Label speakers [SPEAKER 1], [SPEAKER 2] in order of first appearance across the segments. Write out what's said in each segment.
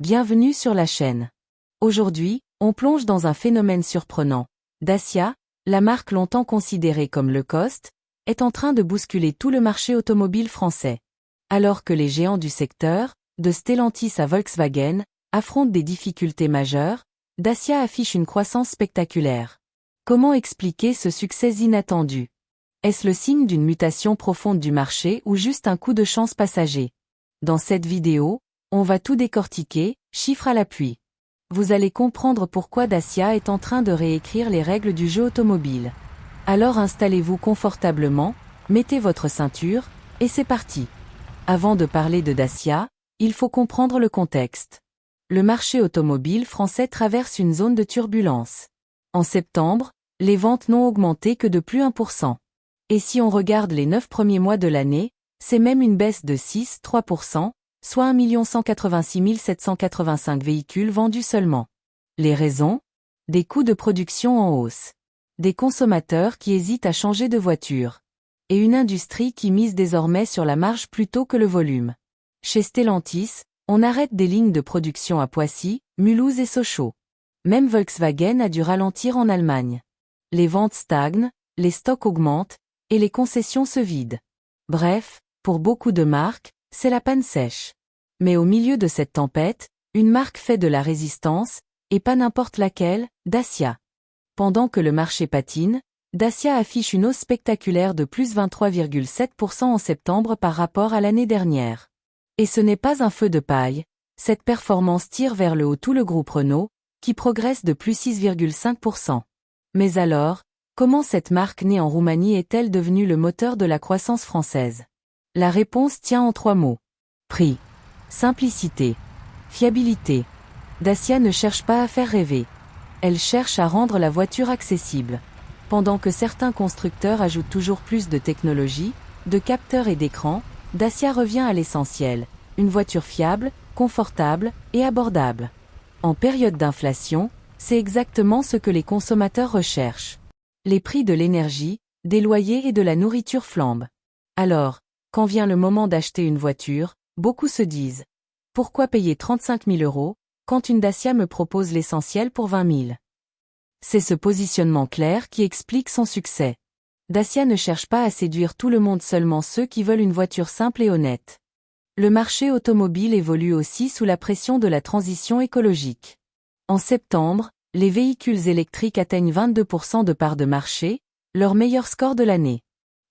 [SPEAKER 1] Bienvenue sur la chaîne. Aujourd'hui, on plonge dans un phénomène surprenant. Dacia, la marque longtemps considérée comme low cost, est en train de bousculer tout le marché automobile français. Alors que les géants du secteur, de Stellantis à Volkswagen, affrontent des difficultés majeures, Dacia affiche une croissance spectaculaire. Comment expliquer ce succès inattendu? Est-ce le signe d'une mutation profonde du marché ou juste un coup de chance passager? Dans cette vidéo, on va tout décortiquer, chiffres à l'appui. Vous allez comprendre pourquoi Dacia est en train de réécrire les règles du jeu automobile. Alors installez-vous confortablement, mettez votre ceinture, et c'est parti. Avant de parler de Dacia, il faut comprendre le contexte. Le marché automobile français traverse une zone de turbulence. En septembre, les ventes n'ont augmenté que de plus 1%. Et si on regarde les 9 premiers mois de l'année, c'est même une baisse de 6,3%, soit 1 186 785 véhicules vendus seulement. Les raisons? Des coûts de production en hausse. Des consommateurs qui hésitent à changer de voiture. Et une industrie qui mise désormais sur la marge plutôt que le volume. Chez Stellantis, on arrête des lignes de production à Poissy, Mulhouse et Sochaux. Même Volkswagen a dû ralentir en Allemagne. Les ventes stagnent, les stocks augmentent, et les concessions se vident. Bref, pour beaucoup de marques, c'est la panne sèche. Mais au milieu de cette tempête, une marque fait de la résistance, et pas n'importe laquelle, Dacia. Pendant que le marché patine, Dacia affiche une hausse spectaculaire de plus 23,7% en septembre par rapport à l'année dernière. Et ce n'est pas un feu de paille, cette performance tire vers le haut tout le groupe Renault, qui progresse de plus 6,5%. Mais alors, comment cette marque née en Roumanie est-elle devenue le moteur de la croissance française? La réponse tient en 3 mots. Prix. Simplicité. Fiabilité. Dacia ne cherche pas à faire rêver. Elle cherche à rendre la voiture accessible. Pendant que certains constructeurs ajoutent toujours plus de technologie, de capteurs et d'écrans, Dacia revient à l'essentiel. Une voiture fiable, confortable et abordable. En période d'inflation, c'est exactement ce que les consommateurs recherchent. Les prix de l'énergie, des loyers et de la nourriture flambent. Alors, quand vient le moment d'acheter une voiture, beaucoup se disent « Pourquoi payer 35 000 € quand une Dacia me propose l'essentiel pour 20 000 ?» C'est ce positionnement clair qui explique son succès. Dacia ne cherche pas à séduire tout le monde, seulement ceux qui veulent une voiture simple et honnête. Le marché automobile évolue aussi sous la pression de la transition écologique. En septembre, les véhicules électriques atteignent 22% de part de marché, leur meilleur score de l'année.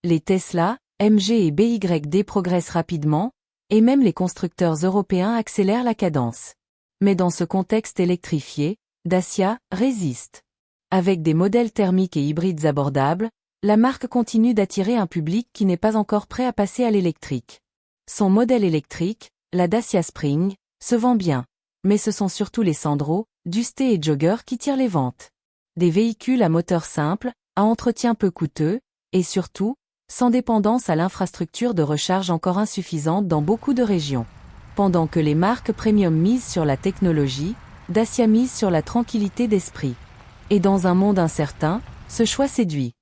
[SPEAKER 1] Les Tesla, MG et BYD progressent rapidement, et même les constructeurs européens accélèrent la cadence. Mais dans ce contexte électrifié, Dacia résiste. Avec des modèles thermiques et hybrides abordables, la marque continue d'attirer un public qui n'est pas encore prêt à passer à l'électrique. Son modèle électrique, la Dacia Spring, se vend bien. Mais ce sont surtout les Sandero, Dusté et Jogger qui tirent les ventes. Des véhicules à moteur simple, à entretien peu coûteux, et surtout, sans dépendance à l'infrastructure de recharge encore insuffisante dans beaucoup de régions. Pendant que les marques premium misent sur la technologie, Dacia mise sur la tranquillité d'esprit. Et dans un monde incertain, ce choix séduit.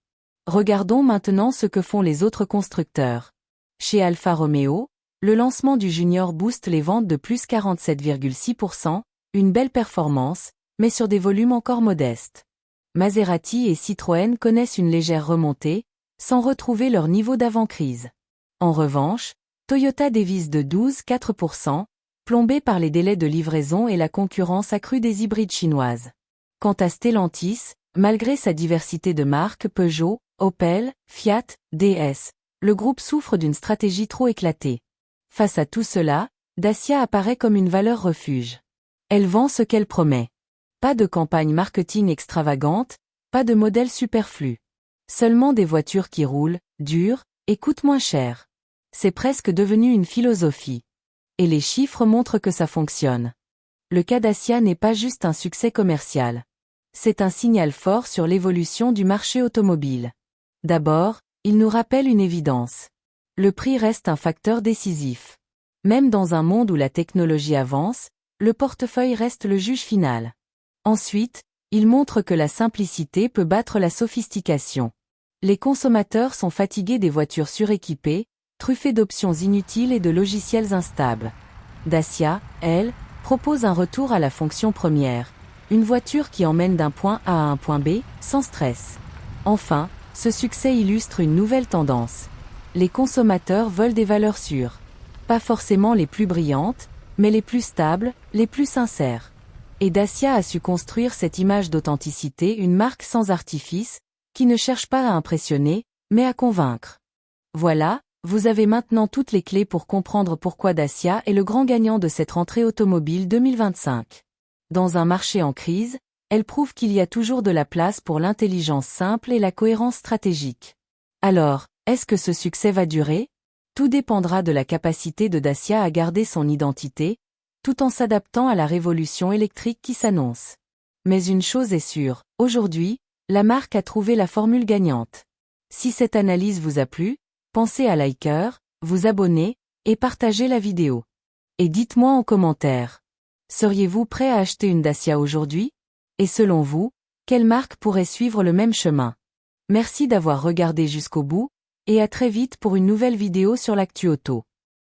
[SPEAKER 1] Regardons maintenant ce que font les autres constructeurs. Chez Alfa Romeo, le lancement du Junior booste les ventes de plus 47,6%, une belle performance, mais sur des volumes encore modestes. Maserati et Citroën connaissent une légère remontée, sans retrouver leur niveau d'avant-crise. En revanche, Toyota dévisse de 12,4%, plombé par les délais de livraison et la concurrence accrue des hybrides chinoises. Quant à Stellantis, malgré sa diversité de marques Peugeot, Opel, Fiat, DS, le groupe souffre d'une stratégie trop éclatée. Face à tout cela, Dacia apparaît comme une valeur refuge. Elle vend ce qu'elle promet. Pas de campagne marketing extravagante, pas de modèle superflu. Seulement des voitures qui roulent, durent, et coûtent moins cher. C'est presque devenu une philosophie. Et les chiffres montrent que ça fonctionne. Le cas Dacia n'est pas juste un succès commercial. C'est un signal fort sur l'évolution du marché automobile. D'abord, il nous rappelle une évidence. Le prix reste un facteur décisif. Même dans un monde où la technologie avance, le portefeuille reste le juge final. Ensuite, il montre que la simplicité peut battre la sophistication. Les consommateurs sont fatigués des voitures suréquipées, truffées d'options inutiles et de logiciels instables. Dacia, elle, propose un retour à la fonction première. Une voiture qui emmène d'un point A à un point B, sans stress. Enfin, ce succès illustre une nouvelle tendance. Les consommateurs veulent des valeurs sûres. Pas forcément les plus brillantes, mais les plus stables, les plus sincères. Et Dacia a su construire cette image d'authenticité, une marque sans artifice, qui ne cherche pas à impressionner, mais à convaincre. Voilà, vous avez maintenant toutes les clés pour comprendre pourquoi Dacia est le grand gagnant de cette rentrée automobile 2025. Dans un marché en crise, elle prouve qu'il y a toujours de la place pour l'intelligence simple et la cohérence stratégique. Alors, est-ce que ce succès va durer? Tout dépendra de la capacité de Dacia à garder son identité, tout en s'adaptant à la révolution électrique qui s'annonce. Mais une chose est sûre, aujourd'hui, la marque a trouvé la formule gagnante. Si cette analyse vous a plu, pensez à liker, vous abonner, et partager la vidéo. Et dites-moi en commentaire. Seriez-vous prêt à acheter une Dacia aujourd'hui? Et selon vous, quelle marque pourrait suivre le même chemin? Merci d'avoir regardé jusqu'au bout, et à très vite pour une nouvelle vidéo sur l'actu auto.